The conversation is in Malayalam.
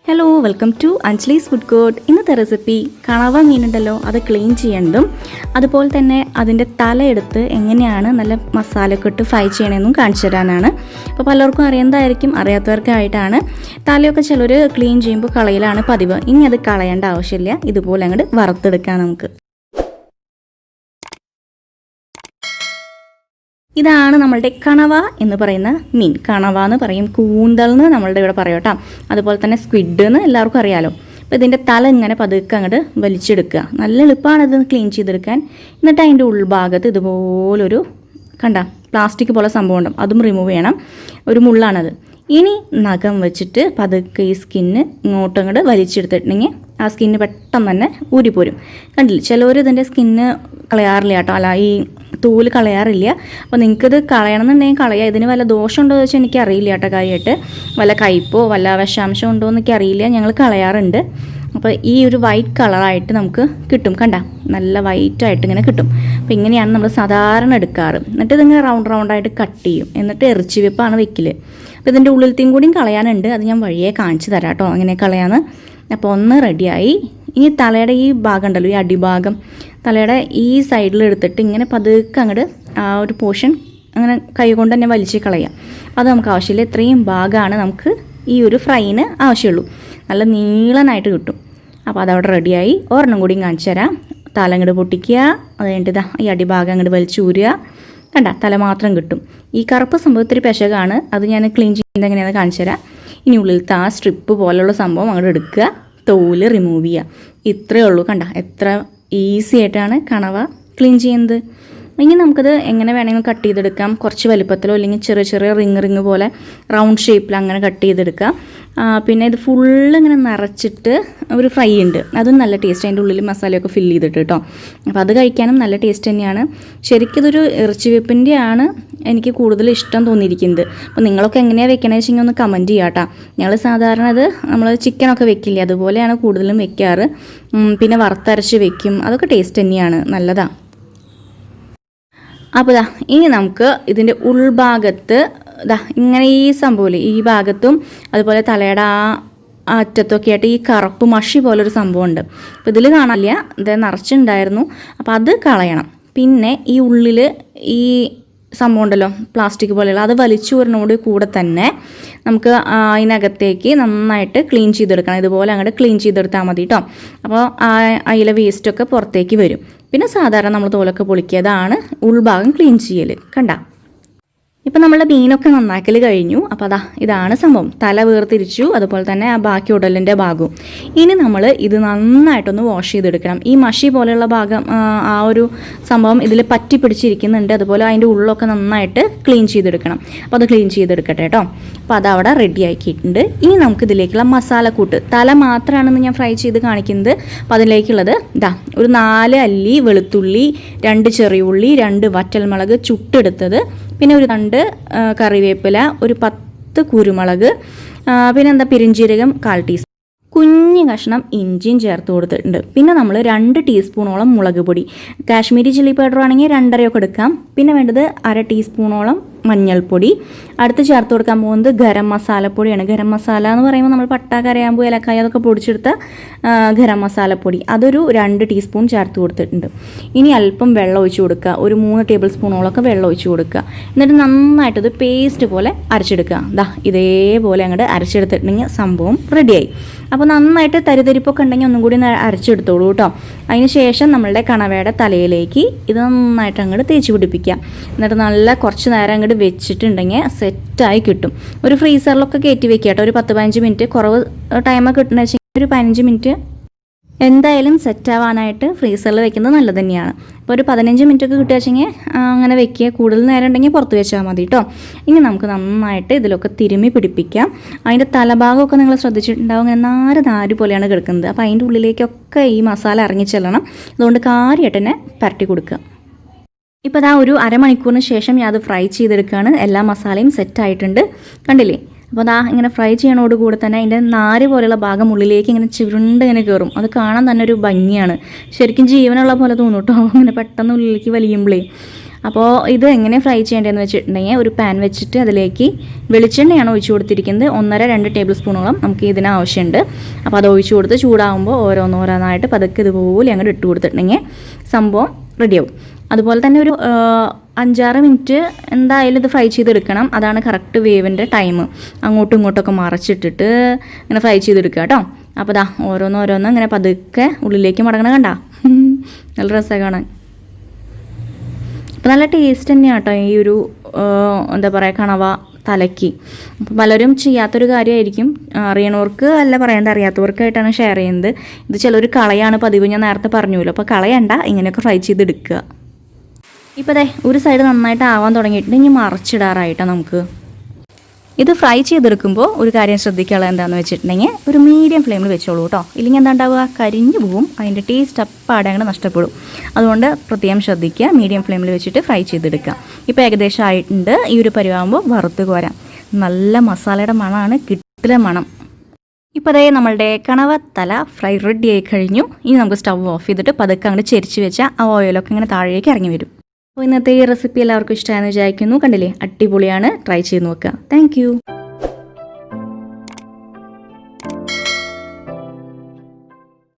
Hello, welcome to Anjali's food court. ഇന്നത്തെ റെസിപ്പി കണവ മീനുണ്ടല്ലോ അത് ക്ലീൻ ചെയ്യേണ്ടതും അതുപോലെ തന്നെ അതിൻ്റെ തലയെടുത്ത് എങ്ങനെയാണ് നല്ല മസാലയൊക്കെ ഇട്ട് ഫ്രൈ ചെയ്യണമെന്നും കാണിച്ചു തരാനാണ്. അപ്പോൾ പലർക്കും അറിയുന്നതായിരിക്കും, അറിയാത്തവർക്കായിട്ടാണ്. തലയൊക്കെ ചിലർ ക്ലീൻ ചെയ്യുമ്പോൾ കളയലാണ് പതിവ്. ഇനി അത് കളയേണ്ട ആവശ്യമില്ല, ഇതുപോലെ അങ്ങോട്ട് വറുത്തെടുക്കാം നമുക്ക്. ഇതാണ് നമ്മളുടെ കണവ എന്ന് പറയുന്ന മീൻ. കണവ എന്ന് പറയും, കൂന്തൽ എന്ന് നമ്മളുടെ ഇവിടെ പറയും കേട്ടോ. അതുപോലെ തന്നെ സ്ക്വിഡ് എന്ന് എല്ലാവർക്കും അറിയാലോ. അപ്പോൾ ഇതിൻ്റെ തല ഇങ്ങനെ പതുക്കെ അങ്ങോട്ട് വലിച്ചെടുക്കുക. നല്ല എളുപ്പമാണ് ഇത് ക്ലീൻ ചെയ്തെടുക്കാൻ. എന്നിട്ട് അതിൻ്റെ ഉൾഭാഗത്ത് ഇതുപോലൊരു പ്ലാസ്റ്റിക് പോലെ സംഭവം ഉണ്ടാവും, അതും റിമൂവ് ചെയ്യണം. ഒരു മുള്ളാണത്. ഇനി നഖം വെച്ചിട്ട് പതുക്കെ ഈ സ്കിന്ന് ഇങ്ങോട്ടും അങ്ങോട്ട് വലിച്ചെടുത്തിട്ടുണ്ടെങ്കിൽ ആ സ്കിന്ന് പെട്ടെന്ന് തന്നെ ഊരിപ്പോരും. കണ്ടില്ല, ചിലവർ ഇതിൻ്റെ സ്കിന്ന് കളയാറില്ല കേട്ടോ, അല്ല ഈ തൂല് കളയാറില്ല. അപ്പോൾ നിങ്ങൾക്കിത് കളയണമെന്നുണ്ടെങ്കിൽ കളയാം. ഇതിന് വല്ല ദോഷമുണ്ടോ എന്ന് വെച്ചാൽ എനിക്കറിയില്ല കേട്ടോ. കാര്യമായിട്ട് വല്ല കയ്പോ വല്ല വിഷാംശം ഉണ്ടോ എന്നൊക്കെ അറിയില്ല, ഞങ്ങൾ കളയാറുണ്ട്. അപ്പോൾ ഈ ഒരു വൈറ്റ് കളറായിട്ട് നമുക്ക് കിട്ടും, നല്ല വൈറ്റായിട്ട് ഇങ്ങനെ കിട്ടും. അപ്പോൾ ഇങ്ങനെയാണ് നമ്മൾ സാധാരണ എടുക്കാറ്. എന്നിട്ട് ഇതിങ്ങനെ റൗണ്ടായിട്ട് കട്ട് ചെയ്യും. എന്നിട്ട് ഇറച്ചി വെപ്പാണ് വെക്കൽ. അപ്പോൾ ഇതിൻ്റെ ഉള്ളിലത്തെയും കൂടിയും കളയാനുണ്ട്, അത് ഞാൻ വഴിയെ കാണിച്ചു തരാം കേട്ടോ അങ്ങനെ കളയാന്ന്. അപ്പോൾ ഒന്ന് റെഡിയായി. ഇനി തലയുടെ ഈ ഭാഗം ഉണ്ടല്ലോ, ഈ അടിഭാഗം തലയുടെ ഈ സൈഡിൽ എടുത്തിട്ട് ഇങ്ങനെ പതുക്കെ അങ്ങോട്ട് ആ ഒരു പോർഷൻ അങ്ങനെ കൈ കൊണ്ട് തന്നെ വലിച്ച് കളയാം. അത് നമുക്ക് ആവശ്യമില്ല. ഇത്രയും ഭാഗമാണ് നമുക്ക് ഈ ഒരു ഫ്രൈന് ആവശ്യമുള്ളൂ. നല്ല നീളനായിട്ട് കിട്ടും. അപ്പോൾ അതവിടെ റെഡിയായി. ഒരെണ്ണം കൂടിയും കാണിച്ചു തരാം. തല അങ്ങോട്ട് പൊട്ടിക്കുക, അത് കഴിഞ്ഞിട്ട് ഈ അടിഭാഗം അങ്ങോട്ട് വലിച്ചൂരുക. തല മാത്രം കിട്ടും. ഈ കറുപ്പ് സംഭവത്തിൽ പെശകാണ്, അത് ഞാൻ ക്ലീൻ ചെയ്യുന്നത് എങ്ങനെയാണെന്ന് കാണിച്ചു തരാം. ഇനി ഉള്ളിലത്തെ ആ സ്ട്രിപ്പ് പോലുള്ള സംഭവം അങ്ങോട്ട് എടുക്കുക, തോല് റിമൂവ് ചെയ്യുക. ഇത്രയേ ഉള്ളൂ. എത്ര ഈസി ആയിട്ടാണ് കണവ ക്ലീൻ ചെയ്യുന്നത്. ഇനി നമുക്കത് എങ്ങനെ വേണമെങ്കിൽ കട്ട് ചെയ്തെടുക്കാം. കുറച്ച് വലിപ്പത്തിലോ അല്ലെങ്കിൽ ചെറിയ ചെറിയ റിങ് പോലെ റൗണ്ട് ഷേപ്പിൽ അങ്ങനെ കട്ട് ചെയ്തെടുക്കാം. പിന്നെ ഇത് ഫുള്ള് ഇങ്ങനെ നിറച്ചിട്ട് ഒരു ഫ്രൈ ഉണ്ട്, അതും നല്ല ടേസ്റ്റ്. അതിൻ്റെ ഉള്ളിൽ മസാലയൊക്കെ ഫില്ല് ചെയ്തിട്ട് കേട്ടോ. അപ്പോൾ അത് കഴിക്കാനും നല്ല ടേസ്റ്റ് തന്നെയാണ്. ശരിക്കും ഇതൊരു ഇറച്ചി വെപ്പിൻ്റെയാണ് എനിക്ക് കൂടുതൽ ഇഷ്ടം തോന്നിയിരിക്കുന്നത്. അപ്പോൾ നിങ്ങളൊക്കെ എങ്ങനെയാണ് വെക്കണമെന്ന് വെച്ചെങ്കിൽ ഒന്ന് കമൻറ്റ് ചെയ്യാം കേട്ടോ. ഞങ്ങൾ സാധാരണ അത് നമ്മൾ ചിക്കനൊക്കെ വെക്കില്ലേ, അതുപോലെയാണ് കൂടുതലും വെക്കാറ്. പിന്നെ വറുത്തരച്ച് വെക്കും, അതൊക്കെ ടേസ്റ്റ് തന്നെയാണ്, നല്ലതാണ്. അപ്പോൾ ഇനി നമുക്ക് ഇതിൻ്റെ ഉൾഭാഗത്ത് ഇങ്ങനെ ഈ സംഭവം ഈ ഭാഗത്തും അതുപോലെ തലയുടെ ആ അറ്റത്തൊക്കെ ആയിട്ട് ഈ കറുപ്പ് മഷി പോലൊരു സംഭവമുണ്ട്. അപ്പോൾ ഇതിൽ കാണാനില്ല, ഇത് നിറച്ചുണ്ടായിരുന്നു. അപ്പോൾ അത് കളയണം. പിന്നെ ഈ ഉള്ളിൽ ഈ സംഭവം ഉണ്ടല്ലോ പ്ലാസ്റ്റിക് പോലെയുള്ള, അത് വലിച്ചൂരിനോട് കൂടെ തന്നെ നമുക്ക് അതിനകത്തേക്ക് നന്നായിട്ട് ക്ലീൻ ചെയ്തെടുക്കണം. ഇതുപോലെ അങ്ങോട്ട് ക്ലീൻ ചെയ്തെടുത്താൽ മതി കേട്ടോ. അപ്പോൾ അതിലെ വേസ്റ്റൊക്കെ പുറത്തേക്ക് വരും. പിന്നെ സാധാരണ നമ്മൾ തോലൊക്കെ പൊളിക്കുക. ഉൾഭാഗം ക്ലീൻ ചെയ്യൽ. ഇപ്പം നമ്മളുടെ മീനൊക്കെ നന്നാക്കൽ കഴിഞ്ഞു. അപ്പോൾ ഇതാണ് സംഭവം. തല വേർതിരിച്ചു, അതുപോലെ തന്നെ ആ ബാക്കി ഉടലിൻ്റെ ഭാഗവും. ഇനി നമ്മൾ ഇത് നന്നായിട്ടൊന്ന് വാഷ് ചെയ്തെടുക്കണം. ഈ മഷി പോലെയുള്ള ഭാഗം, ആ ഒരു സംഭവം ഇതിൽ പറ്റി പിടിച്ചിരിക്കുന്നുണ്ട്. അതുപോലെ അതിൻ്റെ ഉള്ളൊക്കെ നന്നായിട്ട് ക്ലീൻ ചെയ്തെടുക്കണം. അപ്പോൾ അത് ക്ലീൻ ചെയ്തെടുക്കട്ടെ കേട്ടോ. അപ്പോൾ അതവിടെ റെഡി ആക്കിയിട്ടുണ്ട്. ഇനി നമുക്ക് ഇതിലേക്കുള്ള മസാലക്കൂട്ട്, തല മാത്രമാണെന്ന് ഞാൻ ഫ്രൈ ചെയ്ത് കാണിക്കുന്നത്. അപ്പോൾ അതിലേക്കുള്ളത് ഒരു 4 അല്ലി വെളുത്തുള്ളി, 2 ചെറിയ ഉള്ളി, 2 വറ്റൽമുളക് ചുട്ടെടുത്തത്, പിന്നെ ഒരു 2 കറിവേപ്പില, ഒരു 10 കുരുമുളക്, പിന്നെ പെരിഞ്ജീരകം 1/4 ടീസ്പൂൺ, കുഞ്ഞ് കഷ്ണം ഇഞ്ചിയും ചേർത്ത് കൊടുത്തിട്ടുണ്ട്. പിന്നെ നമ്മൾ 2 ടീസ്പൂണോളം മുളക് പൊടി, കാശ്മീരി ചില്ലി പൗഡർ ആണെങ്കിൽ 2.5 എടുക്കാം. പിന്നെ വേണ്ടത് 1/2 ടീസ്പൂണോളം മഞ്ഞൾപ്പൊടി. അടുത്ത് ചേർത്ത് കൊടുക്കാൻ പോകുന്നത് ഗരം മസാലപ്പൊടിയാണ്. ഗരം മസാല എന്ന് പറയുമ്പോൾ നമ്മൾ പട്ട, കരയാമ്പൂ, ഏലക്കായ അതൊക്കെ പൊടിച്ചെടുത്ത ഗരം മസാലപ്പൊടി, അതൊരു 2 ടീസ്പൂൺ ചേർത്ത് കൊടുത്തിട്ടുണ്ട്. ഇനി അല്പം വെള്ളം ഒഴിച്ച് കൊടുക്കുക, ഒരു 3 ടേബിൾ സ്പൂണോളൊക്കെ വെള്ളം ഒഴിച്ച് കൊടുക്കുക. എന്നിട്ട് നന്നായിട്ടത് പേസ്റ്റ് പോലെ അരച്ചെടുക്കുക. ഇതേപോലെ അങ്ങോട്ട് അരച്ചെടുത്തിട്ടുണ്ടെങ്കിൽ സംഭവം റെഡിയായി. അപ്പോൾ നന്നായിട്ട് തരിതരിപ്പൊക്കെ ഉണ്ടെങ്കിൽ ഒന്നും കൂടി അരച്ചെടുത്തോളൂ കേട്ടോ. അതിന് ശേഷം നമ്മളുടെ കണവയുടെ തലയിലേക്ക് ഇത് നന്നായിട്ട് അങ്ങോട്ട് തേച്ച് പിടിപ്പിക്കുക. എന്നിട്ട് നല്ല കുറച്ച് നേരം അങ്ങോട്ട് വെച്ചിട്ടുണ്ടെങ്കിൽ സെറ്റായി കിട്ടും. ഒരു ഫ്രീസറിലൊക്കെ കയറ്റി വെക്കുക കേട്ടോ. ഒരു 10-15 മിനിറ്റ്, കുറവ് ടൈമൊക്കെ കിട്ടുന്ന വെച്ചാൽ ഒരു 15 മിനിറ്റ് എന്തായാലും സെറ്റാവാനായിട്ട് ഫ്രീസറിൽ വെക്കുന്നത് നല്ലത് തന്നെയാണ്. അപ്പോൾ ഒരു 15 മിനിറ്റൊക്കെ കിട്ടുക വെച്ചെങ്കിൽ അങ്ങനെ വെക്കുക. കൂടുതൽ നേരം ഉണ്ടെങ്കിൽ പുറത്ത് വെച്ചാൽ മതി കേട്ടോ. ഇനി നമുക്ക് നന്നായിട്ട് ഇതിലൊക്കെ തിരുമ്മി പിടിപ്പിക്കാം. അതിൻ്റെ തലഭാഗമൊക്കെ നിങ്ങൾ ശ്രദ്ധിച്ചിട്ടുണ്ടാവും, ഇങ്ങനെ നാര് പോലെയാണ് കിടക്കുന്നത്. അപ്പോൾ അതിൻ്റെ ഉള്ളിലേക്കൊക്കെ ഈ മസാല ഇറങ്ങി ചെല്ലണം. അതുകൊണ്ട് കാര്യമായിട്ട് തന്നെ പരട്ടി കൊടുക്കുക. ഇപ്പോൾ ഒരു അരമണിക്കൂറിന് ശേഷം ഞാൻ അത് ഫ്രൈ ചെയ്തെടുക്കുകയാണ്. എല്ലാ മസാലയും സെറ്റായിട്ടുണ്ട്, കണ്ടില്ലേ. അപ്പോൾ ഇങ്ങനെ ഫ്രൈ ചെയ്യണോടുകൂടെ തന്നെ അതിൻ്റെ നാര് പോലെയുള്ള ഭാഗം ഉള്ളിലേക്ക് ഇങ്ങനെ ചുരുണ്ട് ഇങ്ങനെ കയറും. അത് കാണാൻ തന്നെ ഒരു ഭംഗിയാണ്. ശരിക്കും ജീവനുള്ള പോലെ തോന്നും കേട്ടോ, അങ്ങനെ പെട്ടെന്ന് ഉള്ളിലേക്ക് വലിയുമ്പോഴേ. അപ്പോൾ ഇത് എങ്ങനെ ഫ്രൈ ചെയ്യേണ്ടതെന്ന് വെച്ചിട്ടുണ്ടെങ്കിൽ ഒരു പാൻ വെച്ചിട്ട് അതിലേക്ക് വെളിച്ചെണ്ണയാണ് ഒഴിച്ചു കൊടുത്തിരിക്കുന്നത്. 1.5-2 ടേബിൾ സ്പൂണോളം നമുക്ക് ഇതിന് ആവശ്യമുണ്ട്. അപ്പോൾ അത് ഒഴിച്ചു കൊടുത്ത് ചൂടാകുമ്പോൾ ഓരോന്നോരോന്നായിട്ട് പതുക്കെ ഇതുപോലെ അങ്ങോട്ട് ഇട്ട് കൊടുത്തിട്ടുണ്ടെങ്കിൽ സംഭവം റെഡിയാവും. അതുപോലെ തന്നെ ഒരു 5-6 മിനിറ്റ് എന്തായാലും ഇത് ഫ്രൈ ചെയ്തെടുക്കണം. അതാണ് കറക്റ്റ് വേവിൻ്റെ ടൈം. അങ്ങോട്ടും ഇങ്ങോട്ടൊക്കെ മറച്ചിട്ടിട്ട് ഇങ്ങനെ ഫ്രൈ ചെയ്തെടുക്കുക കേട്ടോ. അപ്പോൾ ദാ ഓരോന്നോരോന്ന് ഇങ്ങനെ പതുക്കെ ഉള്ളിലേക്ക് മടങ്ങണ കണ്ട നല്ല രസമാണ് കാണാൻ. അപ്പോൾ നല്ല ടേസ്റ്റ് തന്നെയാണ് കേട്ടോ ഈ ഒരു എന്താ പറയുക കണവ തലയ്ക്ക്. അപ്പോൾ പലരും ചെയ്യാത്തൊരു കാര്യമായിരിക്കും. അറിയണവർക്ക് അല്ല പറയേണ്ട, അറിയാത്തവർക്കായിട്ടാണ് ഷെയർ ചെയ്യുന്നത്. ഇത് ചിലർ കളയാണ് പതിവ്, ഞാൻ നേരത്തെ പറഞ്ഞുല്ലോ. അപ്പോൾ കളയണ്ട, ഇങ്ങനെയൊക്കെ ഫ്രൈ ചെയ്തെടുക്കുക. ഇപ്പോൾ ദേ ഒരു സൈഡ് നന്നായിട്ട് ആവാൻ തുടങ്ങിയിട്ടുണ്ട്. ഇനി മറിച്ചിടാറായിട്ടാണ് നമുക്ക്. ഇത് ഫ്രൈ ചെയ്തെടുക്കുമ്പോൾ ഒരു കാര്യം ശ്രദ്ധിക്കാനുള്ളത് എന്താണെന്ന് വെച്ചിട്ടുണ്ടെങ്കിൽ ഒരു മീഡിയം ഫ്ലെയിമിൽ വെച്ചോളൂ കേട്ടോ. ഇല്ലെങ്കിൽ എന്താ ഉണ്ടാവുക, കരിഞ്ഞു പോവും, അതിൻ്റെ ടേസ്റ്റ് അപ്പാടെ അങ്ങനെ നഷ്ടപ്പെടും. അതുകൊണ്ട് പ്രത്യേകം ശ്രദ്ധിക്കുക, മീഡിയം ഫ്ലെയിമിൽ വെച്ചിട്ട് ഫ്രൈ ചെയ്തെടുക്കുക. ഇപ്പോൾ ഏകദേശം ആയിട്ടുണ്ട്. ഈ ഒരു പരിവാകുമ്പോൾ വറുത്ത് കോരാം. നല്ല മസാലയുടെ മണമാണ്, കിട്ടില്ല മണം. ഇപ്പോൾ അതേ നമ്മളുടെ കണവത്തല ഫ്രൈ റെഡി ആയി കഴിഞ്ഞു. ഇനി നമുക്ക് സ്റ്റവ് ഓഫ് ചെയ്തിട്ട് പതുക്കെ അങ്ങോട്ട് ചെരിച്ച് വെച്ചാൽ ആ ഓയിലൊക്കെ ഇങ്ങനെ താഴേക്ക് ഇറങ്ങി വരും. അപ്പോൾ ഇന്നത്തെ ഈ റെസിപ്പി എല്ലാവർക്കും ഇഷ്ടമായെന്ന് വിചാരിക്കുന്നു. കണ്ടില്ലേ, അടിപൊളിയാണ്. ട്രൈ ചെയ്ത് നോക്കുക. താങ്ക്